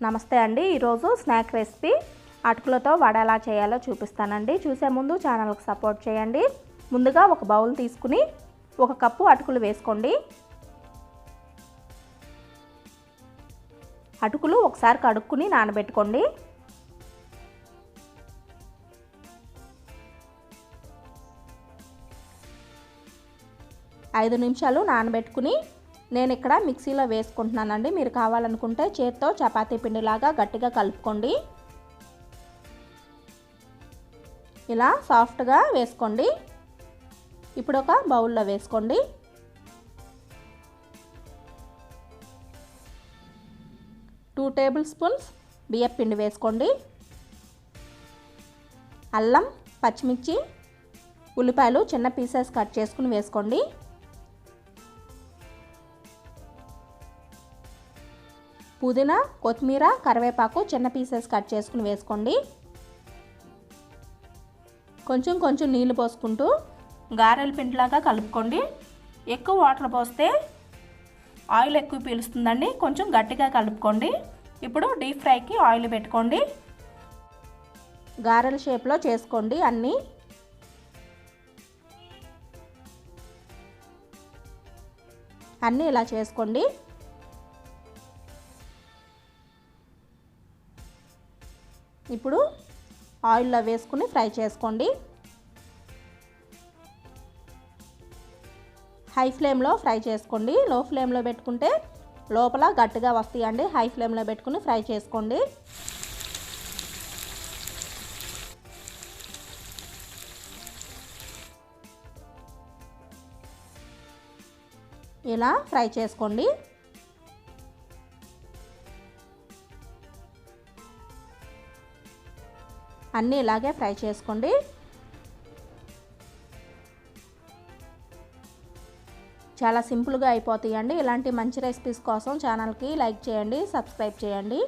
నమస్తే అండి. ఈరోజు స్నాక్ రెసిపీ అటుకులతో వడ ఎలా చేయాలో చూపిస్తానండి. చూసే ముందు ఛానల్కి సపోర్ట్ చేయండి. ముందుగా ఒక బౌల్ తీసుకుని 1 కప్పు అటుకులు వేసుకోండి. అటుకులు ఒకసారి కడుక్కుని నానబెట్టుకోండి. ఐదు నిమిషాలు నానబెట్టుకుని నేను ఇక్కడ మిక్సీలో వేసుకుంటున్నానండి. మీరు కావాలనుకుంటే చేత్తో చపాతీ పిండిలాగా గట్టిగా కలుపుకోండి. ఇలా సాఫ్ట్గా వేసుకోండి. ఇప్పుడు ఒక బౌల్లో వేసుకోండి. టూ టేబుల్ స్పూన్స్ బియ్యం పిండి వేసుకోండి. అల్లం, పచ్చిమిర్చి, ఉల్లిపాయలు చిన్న పీసెస్ కట్ చేసుకుని వేసుకోండి. పుదీనా, కొత్తిమీర, కరివేపాకు చిన్న పీసెస్ కట్ చేసుకుని వేసుకోండి. కొంచెం కొంచెం నీళ్లు పోసుకుంటూ గారెల పిండిలాగా కలుపుకోండి. ఎక్కువ వాటర్ పోస్తే ఆయిల్ ఎక్కువ పీలుస్తుందండి. కొంచెం గట్టిగా కలుపుకోండి. ఇప్పుడు డీప్ ఫ్రైకి ఆయిల్ పెట్టుకోండి. గారెల షేప్లో చేసుకోండి. అన్నీ ఇలా చేసుకోండి. ఇప్పుడు ఆయిల్లో వేసుకుని ఫ్రై చేసుకోండి. హై ఫ్లేమ్లో ఫ్రై చేసుకోండి. లో ఫ్లేమ్లో పెట్టుకుంటే లోపల గట్టిగా వస్తాయండి. హై ఫ్లేమ్లో పెట్టుకుని ఫ్రై చేసుకోండి. ఇలా ఫ్రై చేసుకోండి. అన్నీ ఇలాగే ఫ్రై చేసుకోండి. చాలా సింపుల్గా అయిపోతాయండి. ఇలాంటి మంచి రెసిపీస్ కోసం ఛానల్కి లైక్ చేయండి, సబ్స్క్రైబ్ చేయండి.